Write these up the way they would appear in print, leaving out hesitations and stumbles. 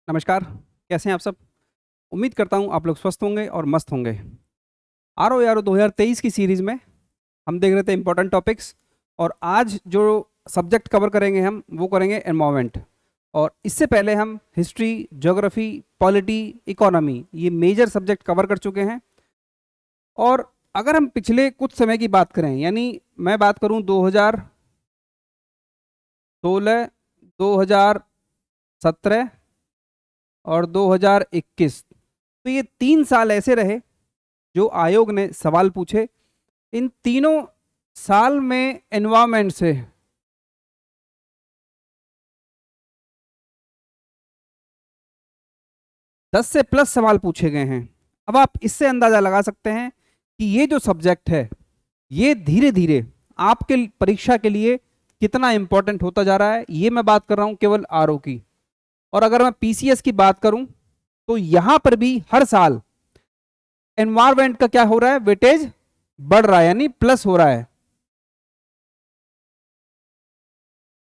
नमस्कार। कैसे हैं आप सब? उम्मीद करता हूँ आप लोग स्वस्थ होंगे और मस्त होंगे। आरो यारो 2023 की सीरीज में हम देख रहे थे इंपॉर्टेंट टॉपिक्स, और आज जो सब्जेक्ट कवर करेंगे हम वो करेंगे एनवायरनमेंट। और इससे पहले हम हिस्ट्री, ज्योग्राफी, पॉलिटी, इकोनॉमी, ये मेजर सब्जेक्ट कवर कर चुके हैं। और अगर हम पिछले कुछ समय की बात करें, यानी मैं बात करूं 2016, 2017 और 2021, तो ये 3 साल ऐसे रहे जो आयोग ने सवाल पूछे। इन तीनों साल में एनवायरमेंट से 10 से प्लस सवाल पूछे गए हैं। अब आप इससे अंदाजा लगा सकते हैं कि ये जो सब्जेक्ट है ये धीरे धीरे आपके परीक्षा के लिए कितना इंपॉर्टेंट होता जा रहा है। ये मैं बात कर रहा हूं केवल आरओ की। और अगर मैं पीसीएस की बात करूं तो यहां पर भी हर साल एनवायरमेंट का क्या हो रहा है, वेटेज बढ़ रहा है, यानी प्लस हो रहा है।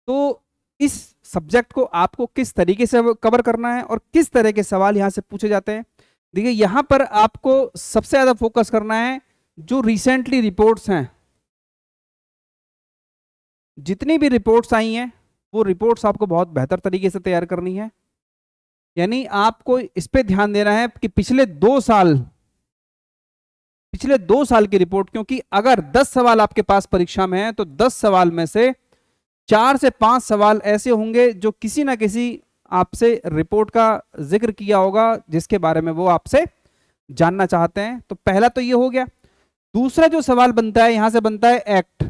तो इस सब्जेक्ट को आपको किस तरीके से कवर करना है और किस तरह के सवाल यहां से पूछे जाते हैं, देखिए यहां पर आपको सबसे ज्यादा फोकस करना है जो रिसेंटली रिपोर्ट्स हैं। जितनी भी रिपोर्ट्स आई हैं वो रिपोर्ट्स आपको बहुत बेहतर तरीके से तैयार करनी है। यानी आपको इस पे ध्यान देना है कि पिछले 2 साल की रिपोर्ट, क्योंकि अगर 10 सवाल आपके पास परीक्षा में है तो 10 सवाल में से 4 से 5 सवाल ऐसे होंगे जो किसी ना किसी आपसे रिपोर्ट का जिक्र किया होगा, जिसके बारे में वो आपसे जानना चाहते हैं। तो पहला तो ये हो गया। दूसरा जो सवाल बनता है यहां से बनता है एक्ट,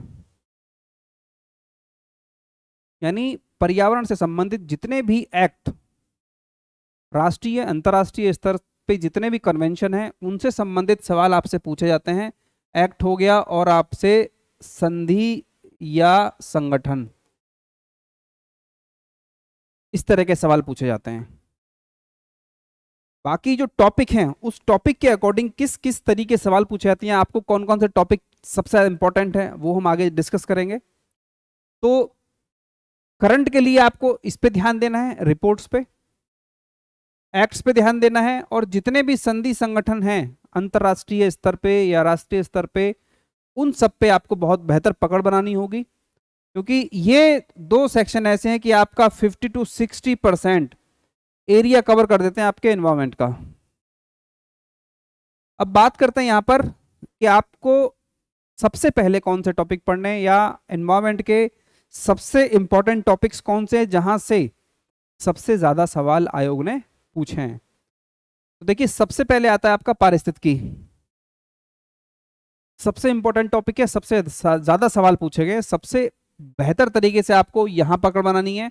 यानी पर्यावरण से संबंधित जितने भी एक्ट, राष्ट्रीय अंतर्राष्ट्रीय स्तर पे जितने भी कन्वेंशन हैं उनसे संबंधित सवाल आपसे पूछे जाते हैं। एक्ट हो गया, और आपसे संधि या संगठन, इस तरह के सवाल पूछे जाते हैं। बाकी जो टॉपिक हैं उस टॉपिक के अकॉर्डिंग किस किस तरीके सवाल पूछे जाते हैं, आपको कौन कौन से टॉपिक सबसे इंपॉर्टेंट है वो हम आगे डिस्कस करेंगे। तो करंट के लिए आपको इस पे ध्यान देना है, रिपोर्ट्स पे, एक्ट्स पे ध्यान देना है, और जितने भी संधि संगठन हैं अंतर्राष्ट्रीय स्तर पे या राष्ट्रीय स्तर पे, उन सब पे आपको बहुत बेहतर पकड़ बनानी होगी। क्योंकि ये 2 सेक्शन ऐसे हैं कि आपका 50 to 60% एरिया कवर कर देते हैं आपके एनवायरमेंट का। अब बात करते हैं यहां पर कि आपको सबसे पहले कौन से टॉपिक पढ़ने हैं, या एनवायरमेंट के सबसे इंपॉर्टेंट टॉपिक्स कौन से हैं जहां से सबसे ज्यादा सवाल आयोग ने पूछे हैं। तो देखिए सबसे पहले आता है आपका पारिस्थितिकी। सबसे इंपॉर्टेंट टॉपिक है, सबसे ज्यादा सवाल पूछे गए, सबसे बेहतर तरीके से आपको यहां पकड़ बनानी है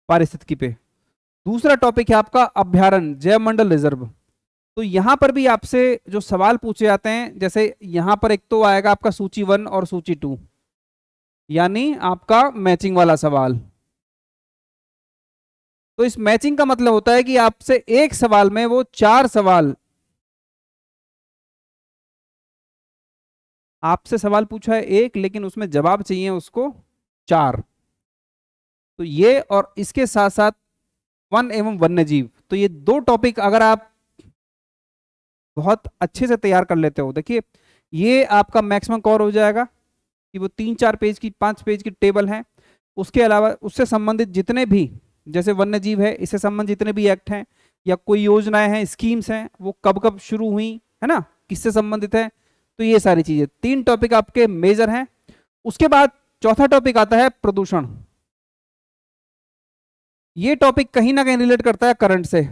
पारिस्थितिकी पे। दूसरा टॉपिक है आपका अभ्यारण्य, जैव मंडल, रिजर्व। तो यहां पर भी आपसे जो सवाल पूछे जाते हैं, जैसे यहां पर एक तो आएगा आपका सूची 1 और सूची 2, यानी आपका मैचिंग वाला सवाल। तो इस मैचिंग का मतलब होता है कि आपसे एक सवाल में वो 4 सवाल, आपसे सवाल पूछा है एक लेकिन उसमें जवाब चाहिए उसको 4। तो ये और इसके साथ साथ वन एवं वन्य जीव, तो ये 2 टॉपिक अगर आप बहुत अच्छे से तैयार कर लेते हो, देखिए ये आपका मैक्सिमम कवर हो जाएगा कि वो 3-4 पेज की, 5 पेज की टेबल है। उसके अलावा उससे संबंधित जितने भी, जैसे वन्य जीव है, इससे संबंधित जितने भी एक्ट हैं या कोई योजनाएं हैं, स्कीम्स हैं, वो कब कब शुरू हुई है ना, किससे संबंधित है, तो ये सारी चीजें 3 टॉपिक आपके मेजर हैं। उसके बाद चौथा टॉपिक आता है प्रदूषण। ये टॉपिक कहीं ना कहीं रिलेट करता है करंट से।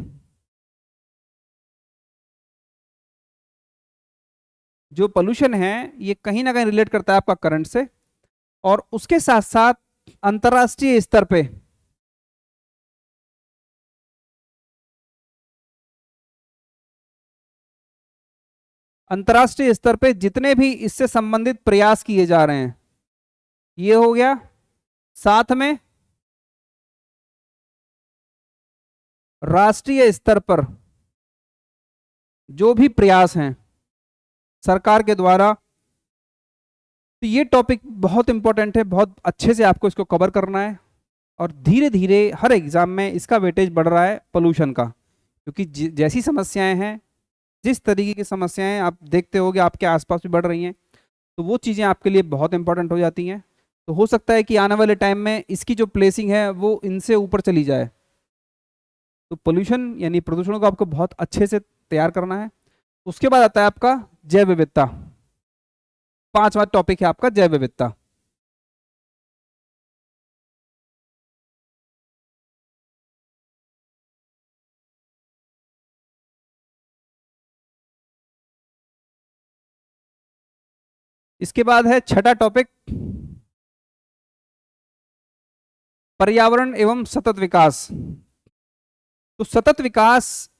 जो पोल्यूशन है ये कहीं ना कहीं रिलेट करता है आपका करंट से, और उसके साथ साथ अंतर्राष्ट्रीय स्तर पे अंतर्राष्ट्रीय स्तर पे जितने भी इससे संबंधित प्रयास किए जा रहे हैं, ये हो गया। साथ में राष्ट्रीय स्तर पर जो भी प्रयास हैं सरकार के द्वारा, तो ये टॉपिक बहुत इंपॉर्टेंट है, बहुत अच्छे से आपको इसको कवर करना है। और धीरे धीरे हर एग्जाम में इसका वेटेज बढ़ रहा है पोल्यूशन का, क्योंकि जैसी समस्याएं हैं, जिस तरीके की समस्याएं आप देखते होगे आपके आसपास भी बढ़ रही हैं, तो वो चीज़ें आपके लिए बहुत इंपॉर्टेंट हो जाती हैं। तो हो सकता है कि आने वाले टाइम में इसकी जो प्लेसिंग है वो इनसे ऊपर चली जाए। तो पोल्यूशन यानी प्रदूषण को आपको बहुत अच्छे से तैयार करना है। उसके बाद आता है आपका जैव विविधता। पांचवा टॉपिक है आपका जैव विविधता। इसके बाद है छठा टॉपिक, पर्यावरण एवं सतत विकास। तो सतत विकास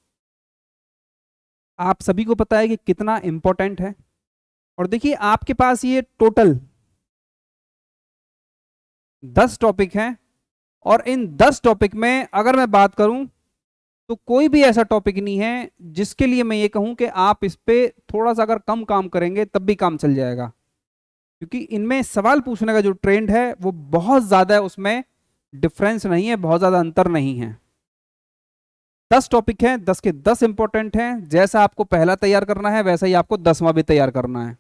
आप सभी को पता है कि कितना इंपॉर्टेंट है। और देखिए आपके पास ये टोटल 10 टॉपिक हैं, और इन 10 टॉपिक में अगर मैं बात करूं तो कोई भी ऐसा टॉपिक नहीं है जिसके लिए मैं ये कहूं कि आप इस पे थोड़ा सा अगर कम काम करेंगे तब भी काम चल जाएगा, क्योंकि इनमें सवाल पूछने का जो ट्रेंड है वो बहुत ज्यादा है, उसमें डिफरेंस नहीं है, बहुत ज्यादा अंतर नहीं है। 10 टॉपिक हैं, 10 के 10 इंपॉर्टेंट हैं। जैसा आपको पहला तैयार करना है वैसा ही आपको 10वां भी तैयार करना है,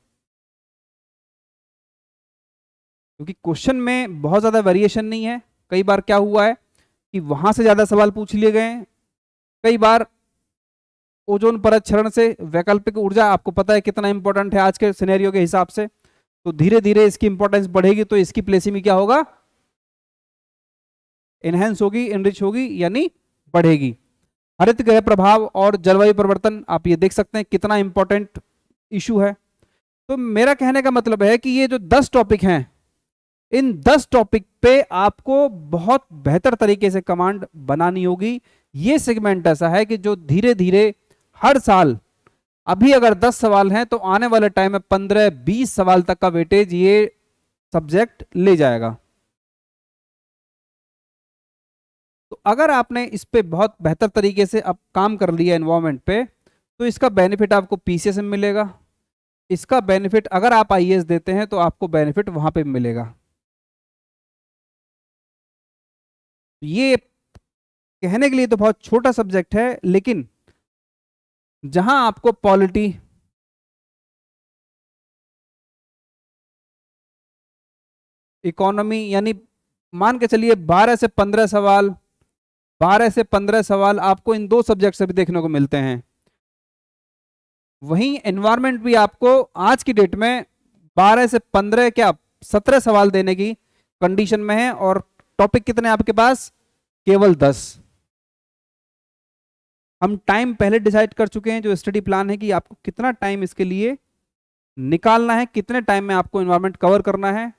क्योंकि क्वेश्चन में बहुत ज्यादा वेरिएशन नहीं है। कई बार क्या हुआ है कि वहां से ज्यादा सवाल पूछ लिए गए हैं। कई बार ओजोन परत क्षरण से वैकल्पिक ऊर्जा आपको पता है कितना इंपॉर्टेंट है आज के सिनेरियो के हिसाब से, तो धीरे धीरे इसकी इंपॉर्टेंस बढ़ेगी, तो इसकी प्लेसिंग में क्या होगा, एनहेंस होगी, इनरिच होगी, यानी बढ़ेगी। हरित गृह प्रभाव और जलवायु परिवर्तन, आप ये देख सकते हैं कितना इंपॉर्टेंट इशू है। तो मेरा कहने का मतलब है कि ये जो 10 टॉपिक हैं, इन 10 टॉपिक पे आपको बहुत बेहतर तरीके से कमांड बनानी होगी। ये सेगमेंट ऐसा है कि जो धीरे धीरे हर साल, अभी अगर 10 सवाल हैं तो आने वाले टाइम में 15-20 सवाल तक का वेटेज ये सब्जेक्ट ले जाएगा। तो अगर आपने इस पे बहुत बेहतर तरीके से अब काम कर लिया एनवायरमेंट पे, तो इसका बेनिफिट आपको पीसीएस में मिलेगा। इसका बेनिफिट अगर आप आईएएस देते हैं तो आपको बेनिफिट वहां पे मिलेगा। ये कहने के लिए तो बहुत छोटा सब्जेक्ट है, लेकिन जहां आपको पॉलिटी, इकोनॉमी, यानी मान के चलिए 12 से 15 सवाल आपको इन दो सब्जेक्ट से भी देखने को मिलते हैं। वहीं एनवायरमेंट भी आपको आज की डेट में 12 से 15 क्या 17 सवाल देने की कंडीशन में है, और टॉपिक कितने आपके पास, केवल 10। हम टाइम पहले डिसाइड कर चुके हैं, जो स्टडी प्लान है कि आपको कितना टाइम इसके लिए निकालना है, कितने टाइम में आपको एनवायरमेंट कवर करना है,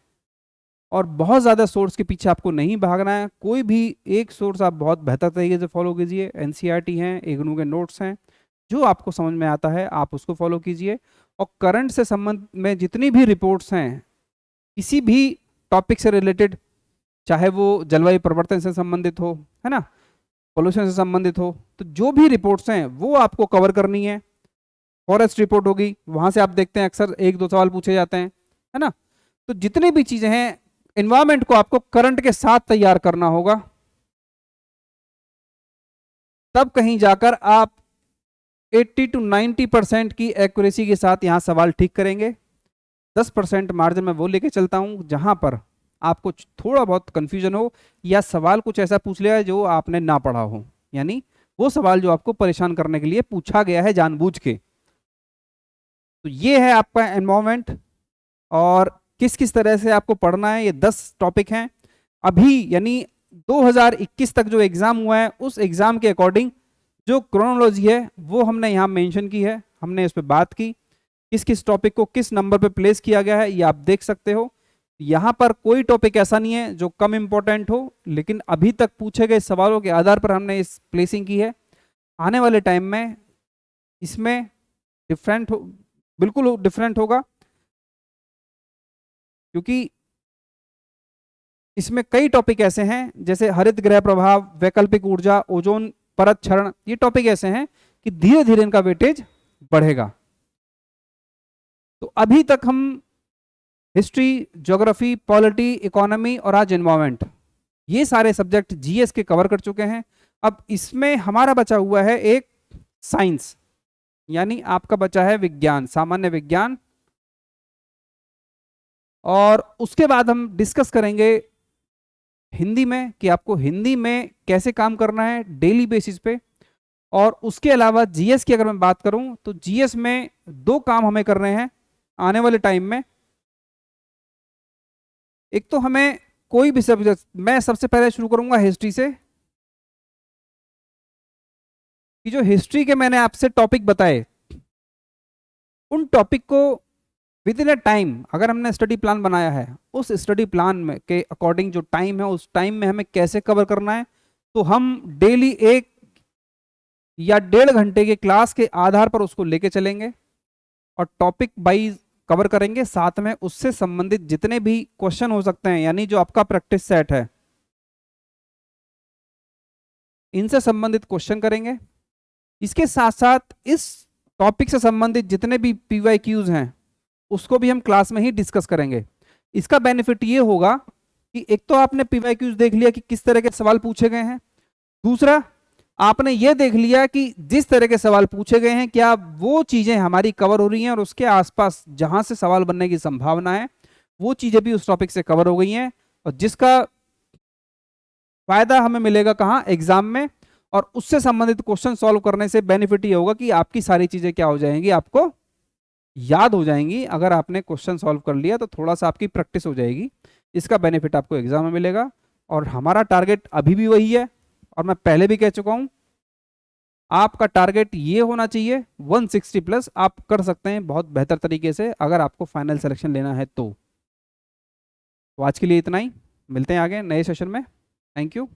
और बहुत ज़्यादा सोर्स के पीछे आपको नहीं भागना है। कोई भी एक सोर्स आप बहुत बेहतर तरीके से फॉलो कीजिए। एनसीईआरटी हैं, इग्नू के नोट्स हैं, जो आपको समझ में आता है आप उसको फॉलो कीजिए। और करंट से संबंध में जितनी भी रिपोर्ट्स हैं किसी भी टॉपिक से रिलेटेड, चाहे वो जलवायु परिवर्तन से संबंधित हो, है ना, पोल्यूशन से संबंधित हो, तो जो भी रिपोर्ट्स हैं वो आपको कवर करनी है। फॉरेस्ट रिपोर्ट होगी, वहां से आप देखते हैं अक्सर 1-2 सवाल पूछे जाते हैं, है ना। तो जितनी भी चीजें हैं, एनवायरमेंट को आपको करंट के साथ तैयार करना होगा, तब कहीं जाकर आप 80-90% की एक्यूरेसी के साथ यहां सवाल ठीक करेंगे। 10% मार्जिन में वो लेके चलता हूं जहां पर आपको थोड़ा बहुत कंफ्यूजन हो, या सवाल कुछ ऐसा पूछ लिया है जो आपने ना पढ़ा हो, यानी वो सवाल जो आपको परेशान करने के लिए पूछा गया है जानबूझ के। तो ये है आपका एनवायरमेंट, और किस किस तरह से आपको पढ़ना है, ये 10 टॉपिक हैं। अभी यानी 2021 तक जो एग्जाम हुआ है उस एग्जाम के अकॉर्डिंग जो क्रोनोलॉजी है वो हमने यहाँ मेंशन की है, हमने इस पर बात की, किस किस टॉपिक को किस नंबर पे प्लेस किया गया है, ये आप देख सकते हो। यहाँ पर कोई टॉपिक ऐसा नहीं है जो कम इंपॉर्टेंट हो, लेकिन अभी तक पूछे गए सवालों के आधार पर हमने इस प्लेसिंग की है। आने वाले टाइम में इसमें डिफरेंट हो, बिल्कुल डिफरेंट होगा, क्योंकि इसमें कई टॉपिक ऐसे हैं जैसे हरित गृह प्रभाव, वैकल्पिक ऊर्जा, ओजोन परत क्षरण, ये टॉपिक ऐसे हैं कि धीरे धीरे इनका वेटेज बढ़ेगा। तो अभी तक हम हिस्ट्री, ज्योग्राफी, पॉलिटी, इकोनॉमी और आज एनवायरमेंट, ये सारे सब्जेक्ट जीएस के कवर कर चुके हैं। अब इसमें हमारा बचा हुआ है एक साइंस, यानी आपका बचा है विज्ञान, सामान्य विज्ञान। और उसके बाद हम डिस्कस करेंगे हिंदी में कि आपको हिंदी में कैसे काम करना है डेली बेसिस पे। और उसके अलावा जीएस की अगर मैं बात करूं तो जीएस में दो काम हमें करने हैं आने वाले टाइम में। एक तो हमें कोई भी सब्जेक्ट, मैं सबसे पहले शुरू करूंगा हिस्ट्री से, कि जो हिस्ट्री के मैंने आपसे टॉपिक बताए उन टॉपिक को विद इन अ टाइम, अगर हमने स्टडी प्लान बनाया है उस स्टडी प्लान में के अकॉर्डिंग जो टाइम है उस टाइम में हमें कैसे कवर करना है। तो हम डेली 1 या 1.5 घंटे के क्लास के आधार पर उसको लेके चलेंगे और टॉपिक वाइज कवर करेंगे, साथ में उससे संबंधित जितने भी क्वेश्चन हो सकते हैं, यानी जो आपका प्रैक्टिस सेट है इनसे संबंधित क्वेश्चन करेंगे। इसके साथ साथ इस टॉपिक से संबंधित जितने भी पीवाईक्यूज हैं उसको भी हम क्लास में ही डिस्कस करेंगे। इसका बेनिफिट ये होगा कि एक तो आपने पीवाईक्यूज देख लिया कि किस तरह के सवाल पूछे गए हैं, दूसरा आपने ये देख लिया कि जिस तरह के सवाल पूछे गए हैं क्या वो चीजें हमारी कवर हो रही हैं, और उसके आसपास जहां से सवाल बनने की संभावना है वो चीजें भी उस टॉपिक से कवर हो गई हैं, और जिसका फायदा हमें मिलेगा कहाँ, एग्जाम में। और उससे संबंधित क्वेश्चन सॉल्व करने से बेनिफिट ये होगा कि आपकी सारी चीजें क्या हो जाएंगी, आपको याद हो जाएंगी। अगर आपने क्वेश्चन सॉल्व कर लिया तो थोड़ा सा आपकी प्रैक्टिस हो जाएगी, इसका बेनिफिट आपको एग्जाम में मिलेगा। और हमारा टारगेट अभी भी वही है, और मैं पहले भी कह चुका हूं आपका टारगेट ये होना चाहिए 160 प्लस। आप कर सकते हैं बहुत बेहतर तरीके से अगर आपको फाइनल सिलेक्शन लेना है तो आज के लिए इतना ही, मिलते हैं आगे नए सेशन में। Thank you.